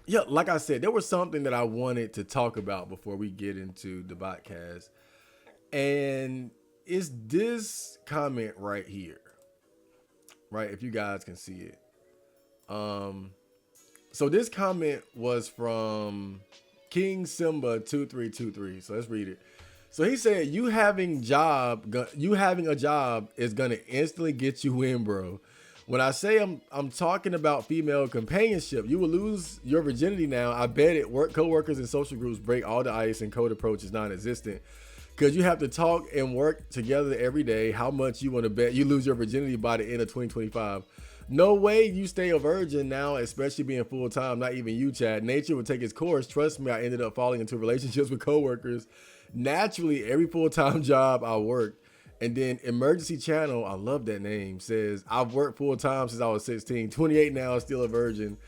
Yeah, like I said, there was something that I wanted to talk about before we get into the podcast. And it's this comment right here, right? If you guys can see it. Um, so this comment was from King Simba 2323. So let's read it. So he said, you having a job is gonna instantly get you in, bro. When I say I'm talking about female companionship, you will lose your virginity now. I bet it. Work coworkers and social groups break all the ice, and code approach is non-existent. Because you have to talk and work together every day. How much you want to bet you lose your virginity by the end of 2025? No way you stay a virgin now, especially being full time. Not even you, Chad. Nature would take its course. Trust me, I ended up falling into relationships with coworkers. Naturally, every full time job I worked. And then Emergency Channel, I love that name, says, I've worked full time since I was 16, 28 now, still a virgin.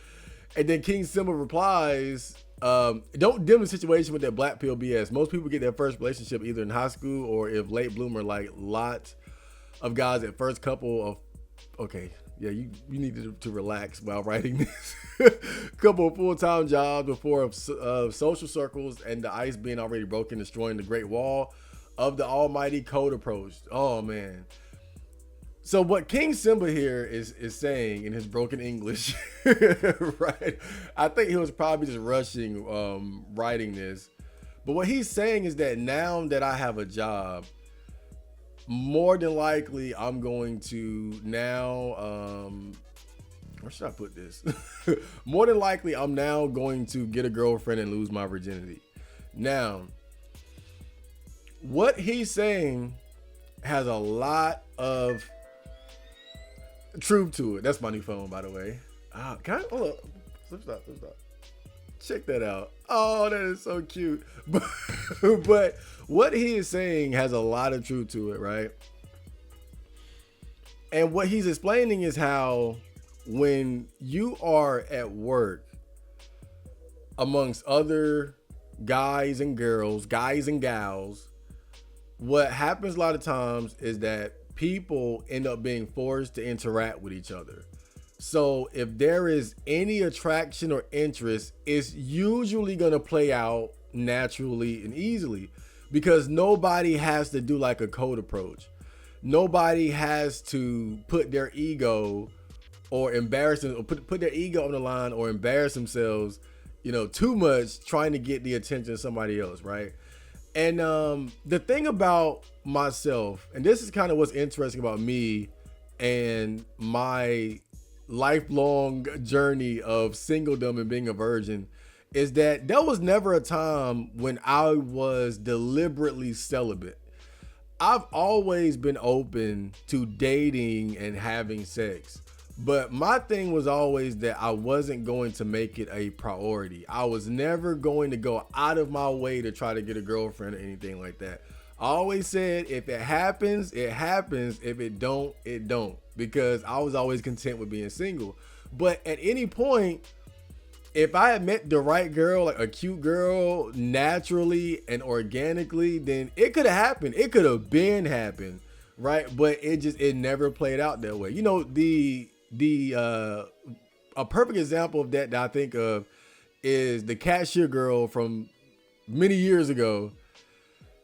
And then King Simba replies, don't dim the situation with that black pill BS. Most people get their first relationship either in high school or if late bloomer, like lots of guys at first couple of, okay, yeah, you need to relax while writing this. Couple of full-time jobs before social circles and the ice being already broken, destroying the Great Wall of the almighty code approach. Oh, man. So what King Simba here is saying in his broken English, right? I think he was probably just rushing writing this. But what he's saying is that now that I have a job, more than likely I'm going to now where should I put this? More than likely I'm now going to get a girlfriend and lose my virginity. Now, what he's saying has a lot of truth to it. That's my new phone, by the way. Can I hold up? Flip stop. Check that out. Oh, that is so cute. But what he is saying has a lot of truth to it, right? And what he's explaining is how when you are at work amongst other guys and girls, guys and gals, what happens a lot of times is that people end up being forced to interact with each other. So if there is any attraction or interest, it's usually going to play out naturally and easily because nobody has to do like a code approach. Nobody has to put their ego or embarrass them or put their ego on the line or embarrass themselves, too much trying to get the attention of somebody else, right? And the thing about myself, and this is kind of what's interesting about me and my lifelong journey of singledom and being a virgin, is that there was never a time when I was deliberately celibate. I've always been open to dating and having sex. But my thing was always that I wasn't going to make it a priority. I was never going to go out of my way to try to get a girlfriend or anything like that. I always said, if it happens, it happens. If it don't, it don't. Because I was always content with being single. But at any point, if I had met the right girl, like a cute girl, naturally and organically, then it could have happened. It could have been happened, right? But it never played out that way. A perfect example of that I think of is the cashier girl from many years ago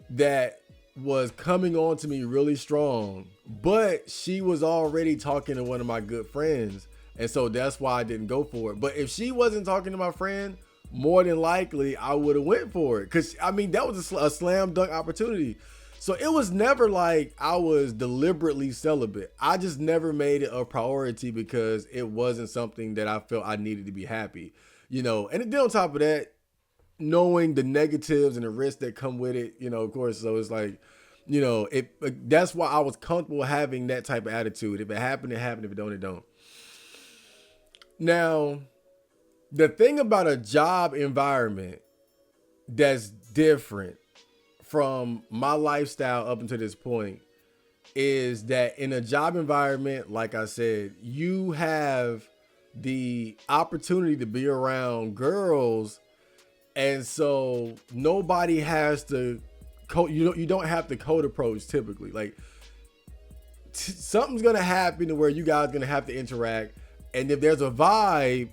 that was coming on to me really strong, but she was already talking to one of my good friends. And so that's why I didn't go for it. But if she wasn't talking to my friend, more than likely I would have went for it. Cause that was a slam dunk opportunity. So it was never like I was deliberately celibate. I just never made it a priority because it wasn't something that I felt I needed to be happy, And then on top of that, knowing the negatives and the risks that come with it, of course. So it's like, that's why I was comfortable having that type of attitude. If it happened, it happened. If it don't, it don't. Now, the thing about a job environment that's different from my lifestyle up until this point is that in a job environment, like I said, you have the opportunity to be around girls. And so nobody has to you don't have to code approach typically. Like something's going to happen to where you guys going to have to interact. And if there's a vibe,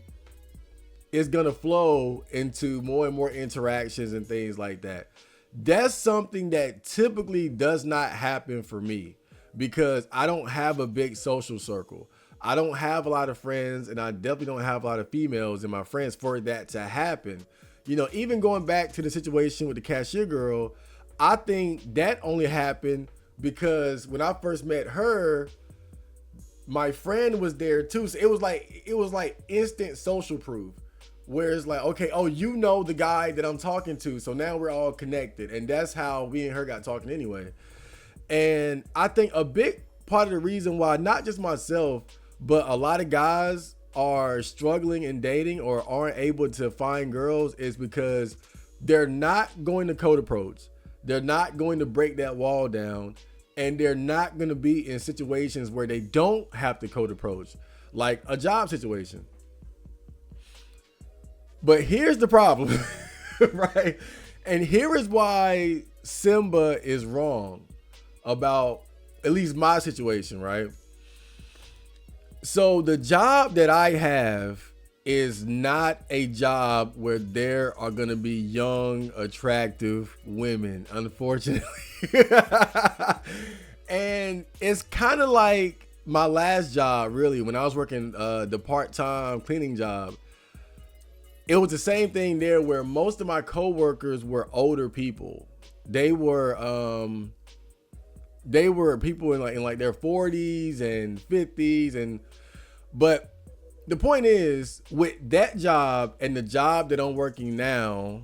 is going to flow into more and more interactions and things like that. That's something that typically does not happen for me because I don't have a big social circle. I don't have a lot of friends, and I definitely don't have a lot of females in my friends for that to happen. You know, even going back to the situation with the cashier girl, I think that only happened because when I first met her, my friend was there too. So it was like instant social proof. Where it's like, okay, oh, you know the guy that I'm talking to, so now we're all connected. And that's how we and her got talking anyway. And I think a big part of the reason why, not just myself, but a lot of guys are struggling in dating or aren't able to find girls is because they're not going to code approach. They're not going to break that wall down. And they're not going to be in situations where they don't have to code approach, like a job situation. But here's the problem, right? And here is why Simba is wrong about at least my situation, right? So the job that I have is not a job where there are going to be young, attractive women, unfortunately. And it's kind of like my last job, really, when I was working the part-time cleaning job. It was the same thing there where most of my coworkers were older people. They were people in like their 40s and 50s but the point is with that job and the job that I'm working now,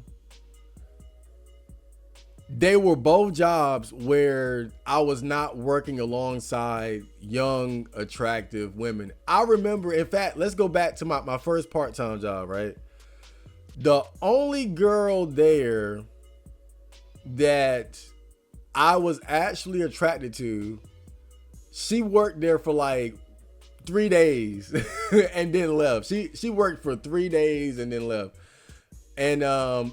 they were both jobs where I was not working alongside young, attractive women. I remember, in fact, let's go back to my first part-time job, right? The only girl there that I was actually attracted to, she worked there for like 3 days and then left. She worked for 3 days and then left. And on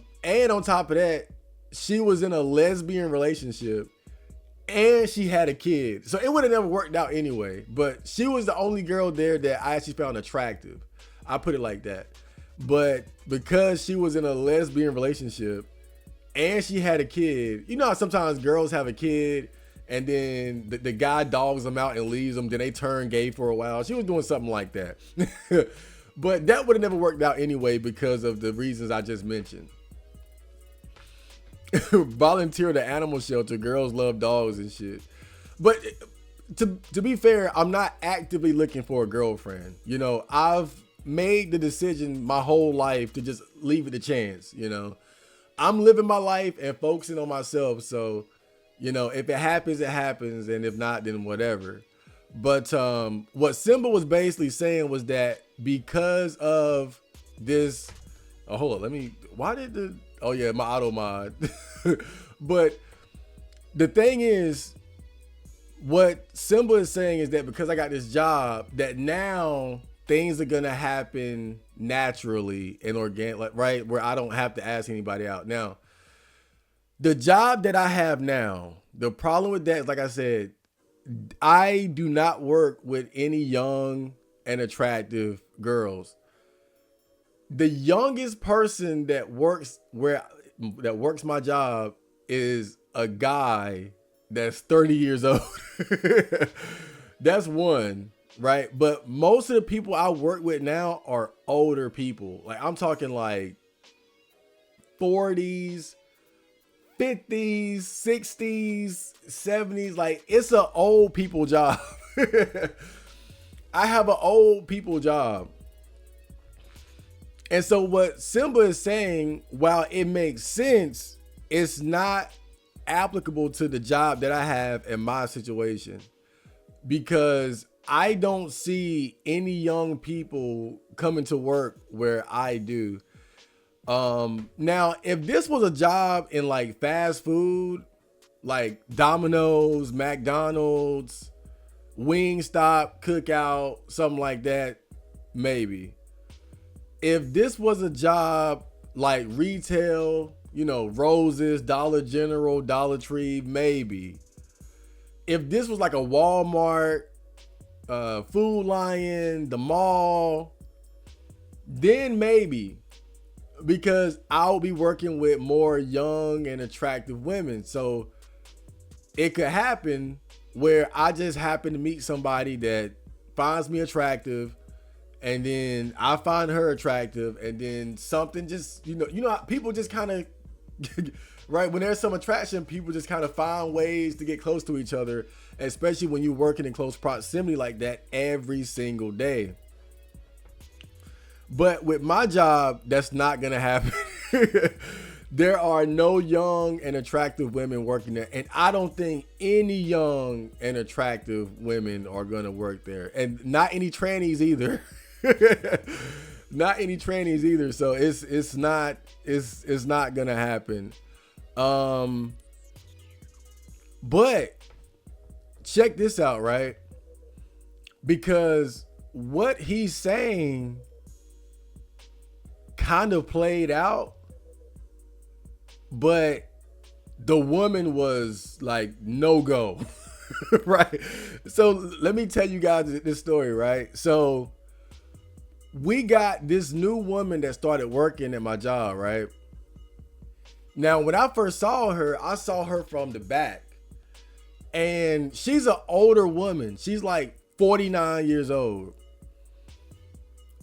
top of that, she was in a lesbian relationship and she had a kid. So it would have never worked out anyway. But she was the only girl there that I actually found attractive. I put it like that. But because she was in a lesbian relationship and she had a kid, you know how sometimes girls have a kid and then the guy dogs them out and leaves them, then they turn gay for a while. She was doing something like that. But that would have never worked out anyway because of the reasons I just mentioned. Volunteer at the animal shelter. Girls love dogs and shit. But to be fair, I'm not actively looking for a girlfriend. You know, I've made the decision my whole life to just leave it to chance. You know, I'm living my life and focusing on myself. So, you know, if it happens, it happens. And if not, then whatever. But what Simba was basically saying was that because of this, oh, hold on, oh yeah, my auto mod. But the thing is, what Simba is saying is that because I got this job, that now things are gonna happen naturally and organic, like, right, where I don't have to ask anybody out. Now, the job that I have now, the problem with that is, like I said, I do not work with any young and attractive girls. The youngest person that works my job is a guy that's 30 years old. That's one, right? But most of the people I work with now are older people. Like I'm talking like 40s, 50s, 60s, 70s. Like it's an old people job. I have an old people job. And so what Simba is saying, while it makes sense, it's not applicable to the job that I have in my situation, because I don't see any young people coming to work where I do. Now, if this was a job in like fast food, like Domino's, McDonald's, Wingstop, Cookout, something like that, maybe. If this was a job like retail, you know, Roses, Dollar General, Dollar Tree, maybe. If this was like a Walmart, Food Lion, the mall, then maybe. because I'll be working with more young and attractive women. So it could happen where I just happen to meet somebody that finds me attractive, and then I find her attractive, and then something just, how people just kind of, right, when there's some attraction, people just kind of find ways to get close to each other, especially when you're working in close proximity like that every single day. But with my job, that's not going to happen. There are no young and attractive women working there. And I don't think any young and attractive women are going to work there. And not any trannies either. Not any trannies either. So it's not going to happen. But check this out, right? Because what he's saying kind of played out, but the woman was like, no go. Right? So let me tell you guys this story, right? So we got this new woman that started working at my job, right? Now, when I first saw her, I saw her from the back. And she's an older woman. She's like 49 years old.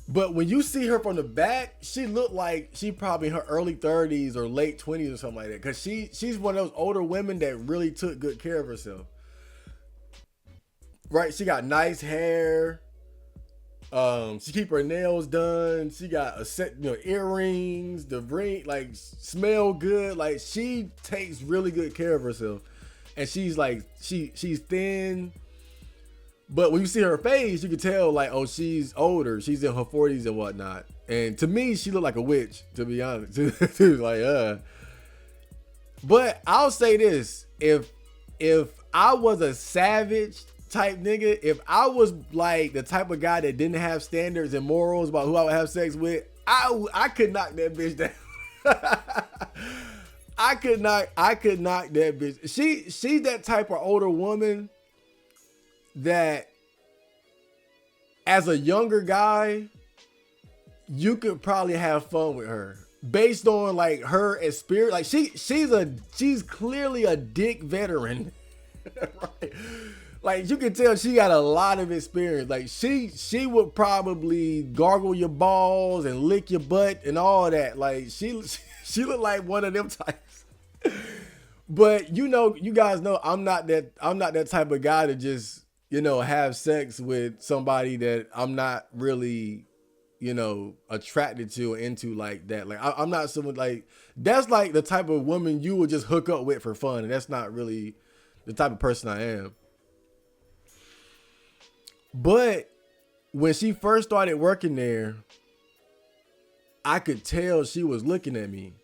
But when you see her from the back, she looked like she probably in her early 30s or late 20s or something like that. Because she's one of those older women that really took good care of herself. Right? She got nice hair. She keep her nails done. She got a set, earrings, the ring, like smell good. Like she takes really good care of herself. And she's like, she's thin. But when you see her face, you can tell like, oh, she's older. She's in her 40s and whatnot. And to me, she looked like a witch, to be honest. Like, But I'll say this. If I was a savage type nigga, if I was like the type of guy that didn't have standards and morals about who I would have sex with, I could knock that bitch down. I could knock that bitch. She's that type of older woman that as a younger guy, you could probably have fun with her based on like her experience. Like she's clearly a dick veteran. Right? Like you can tell she got a lot of experience. Like she would probably gargle your balls and lick your butt and all that. Like she looked like one of them types. But you guys know I'm not that type of guy to just have sex with somebody that I'm not really, attracted to or into like that. Like I'm not someone like, that's like the type of woman you would just hook up with for fun. And that's not really the type of person I am. But when she first started working there, I could tell she was looking at me.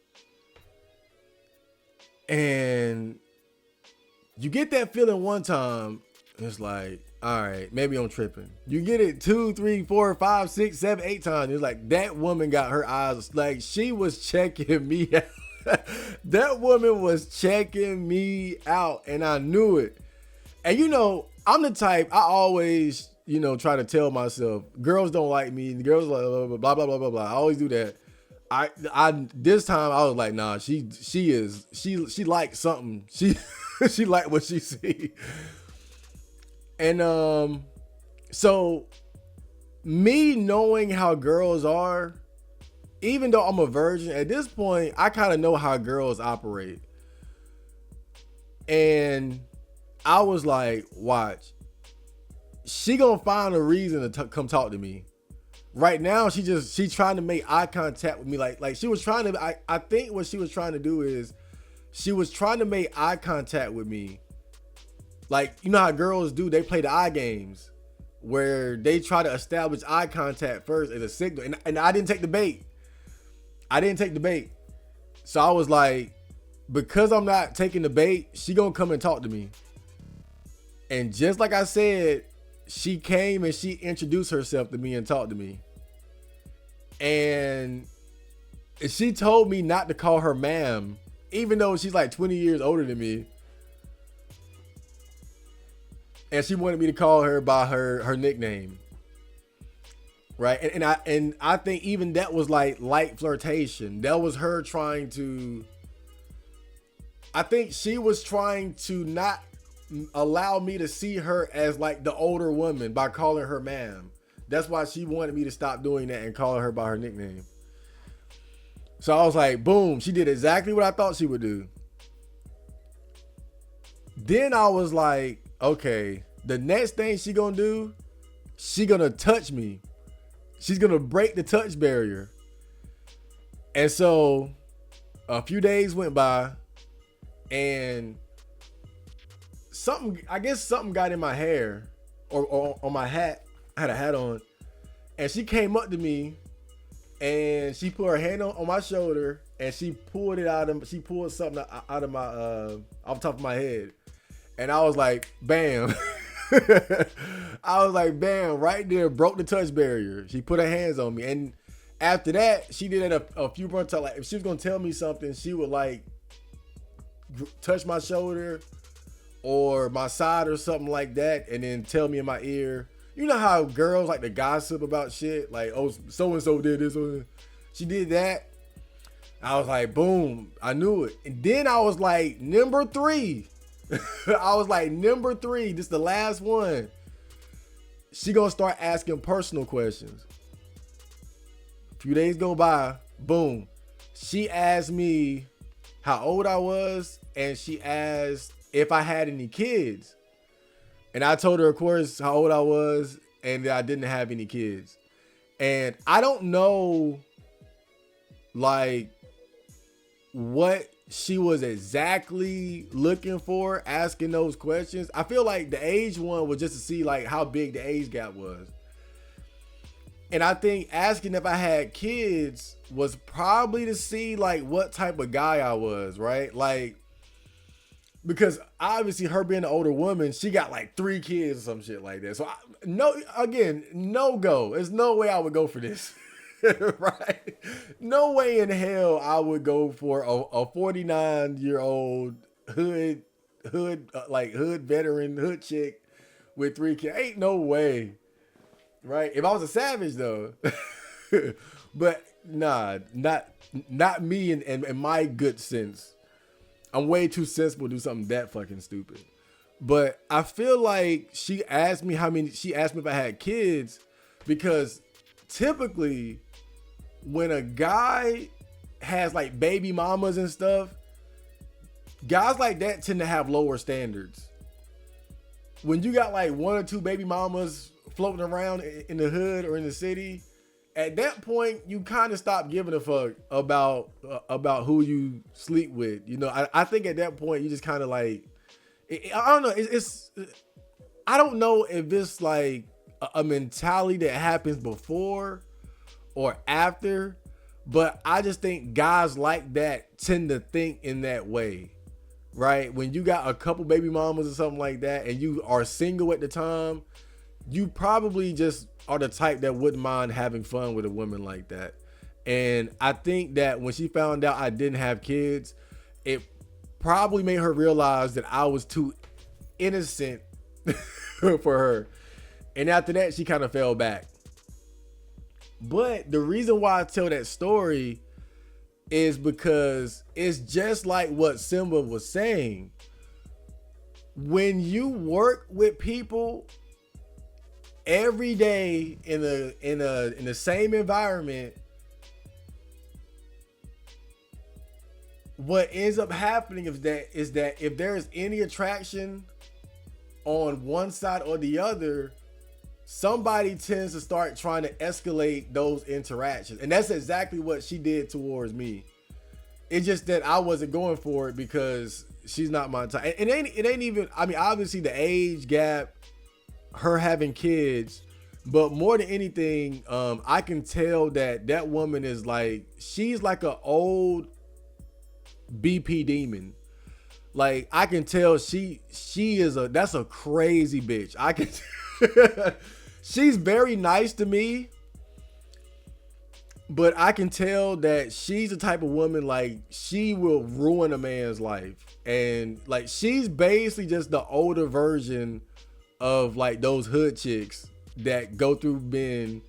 And you get that feeling one time, it's like, all right, maybe I'm tripping. You get it 2, 3, 4, 5, 6, 7, 8 times. It's like that woman got her eyes, like she was checking me out. That woman was checking me out, and I knew it. And I'm the type, I always, try to tell myself, girls don't like me. The girls like blah, blah, blah, blah, blah. I always do that. I this time I was like, nah, she likes something. She liked what she see. And so me knowing how girls are, even though I'm a virgin, at this point, I kind of know how girls operate. And I was like, watch, she gonna find a reason to come talk to me. Right now, she's trying to make eye contact with me. Like she was trying to, I think what she was trying to do is she was trying to make eye contact with me. Like, you know how girls do, they play the eye games where they try to establish eye contact first as a signal. And I didn't take the bait. So I was like, because I'm not taking the bait, she gonna come and talk to me. And just like I said, she came and she introduced herself to me and talked to me. And she told me not to call her ma'am, even though she's like 20 years older than me. And she wanted me to call her by her nickname. right? And I think even that was like light flirtation. That was her trying to. I think she was trying to not allow me to see her as like the older woman by calling her ma'am. That's why she wanted me to stop doing that and calling her by her nickname. So I was like, boom, she did exactly what I thought she would do. Then I was like, okay, the next thing she gonna do, she gonna touch me. She's gonna break the touch barrier. And so a few days went by and I guess something got in my hair or on my hat. I had a hat on. And she came up to me and she put her hand on my shoulder and she pulled something out of my off the top of my head. And I was like, bam. I was like, bam, right there, broke the touch barrier. She put her hands on me. And after that, she did it a few more times. Like, if she was gonna tell me something, she would like touch my shoulder or my side or something like that, and then tell me in my ear. You know how girls like to gossip about shit? Like, oh, so-and-so did this. She did that. I was like, boom, I knew it. And then I was like, number 3. I was like, number 3, this is the last one. She gonna start asking personal questions. A few days go by, boom. She asked me how old I was, and she asked if I had any kids. And I told her, of course, how old I was and that I didn't have any kids. And I don't know, like, what she was exactly looking for asking those questions. I feel like the age one was just to see, like, how big the age gap was. And I think asking if I had kids was probably to see, like, what type of guy I was, right? Like, because obviously her being an older woman, she got like 3 kids or some shit like that. So no go. There's no way I would go for this. Right? No way in hell I would go for a 49-year-old hood veteran, hood chick with 3 kids. Ain't no way. Right? If I was a savage though. But nah, not me and my good sense. I'm way too sensible to do something that fucking stupid. But I feel like she asked me if I had kids because typically when a guy has like baby mamas and stuff, guys like that tend to have lower standards. When you got like 1 or 2 baby mamas floating around in the hood or in the city, at that point, you kind of stop giving a fuck about who you sleep with. You know, I think at that point, you just kind of like, I don't know. I don't know if it's like a mentality that happens before or after, but I just think guys like that tend to think in that way, right? When you got a couple baby mamas or something like that and you are single at the time, you probably just are the type that wouldn't mind having fun with a woman like that. And I think that when she found out I didn't have kids, it probably made her realize that I was too innocent for her. And after that, she kind of fell back. But the reason why I tell that story is because it's just like what Simba was saying. When you work with people every day in the same environment, what ends up happening is that if there is any attraction on one side or the other, somebody tends to start trying to escalate those interactions. And that's exactly what she did towards me. It's just that I wasn't going for it because she's not my type. And it ain't even, I mean, obviously the age gap, her having kids, but more than anything, I can tell that woman is like, she's like an old BP demon. Like, I can tell she is that's a crazy bitch. I can she's very nice to me, but I can tell that she's the type of woman, like, she will ruin a man's life. And like, she's basically just the older version of like those hood chicks that go through men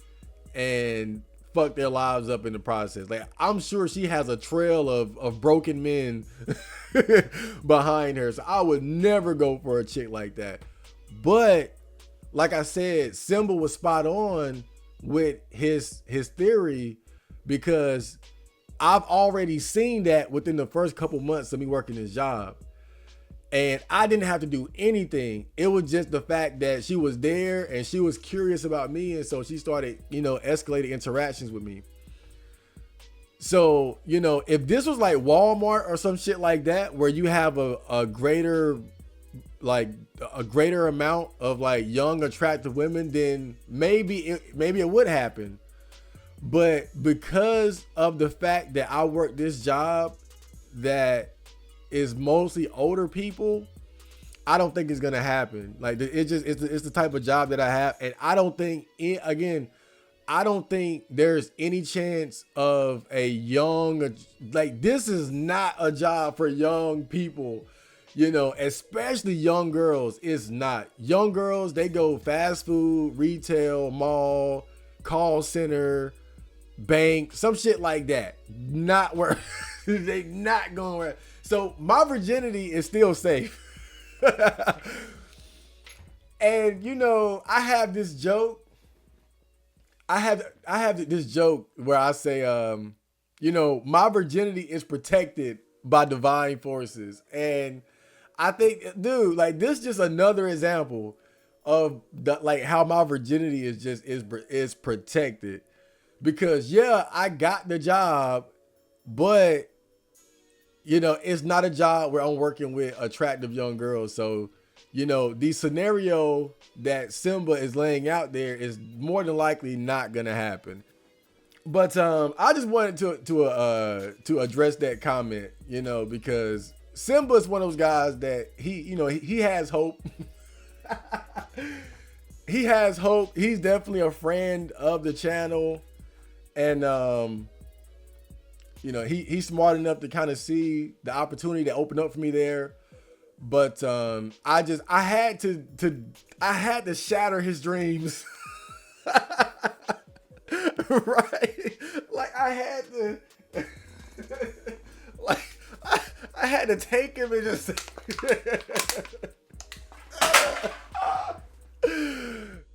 and fuck their lives up in the process. Like, I'm sure she has a trail of broken men behind her. So I would never go for a chick like that. But like I said, Simba was spot on with his theory, because I've already seen that within the first couple months of me working this job. And I didn't have to do anything. It was just the fact that she was there and she was curious about me. And so she started, escalating interactions with me. So, if this was like Walmart or some shit like that, where you have a greater amount of like young, attractive women, then maybe it would happen. But because of the fact that I work this job that is mostly older people, I don't think it's gonna happen. Like, it's the type of job that I have, and I don't think there's any chance of a young, like, this is not a job for young people, especially young girls. It's not. Young girls, they go fast food, retail, mall, call center, bank, some shit like that. Not where they not going where. So my virginity is still safe. And I have this joke. I have this joke where I say, my virginity is protected by divine forces. And I think, dude, like, this is just another example of how my virginity is protected. Because yeah, I got the job, but it's not a job where I'm working with attractive young girls. So, the scenario that Simba is laying out there is more than likely not gonna happen. But I just wanted to address that comment, because Simba is one of those guys that he has hope. He has hope. He's definitely a friend of the channel, and he's smart enough to kind of see the opportunity that opened up for me there. But I had to shatter his dreams. Right? Like, I had to I had to take him and just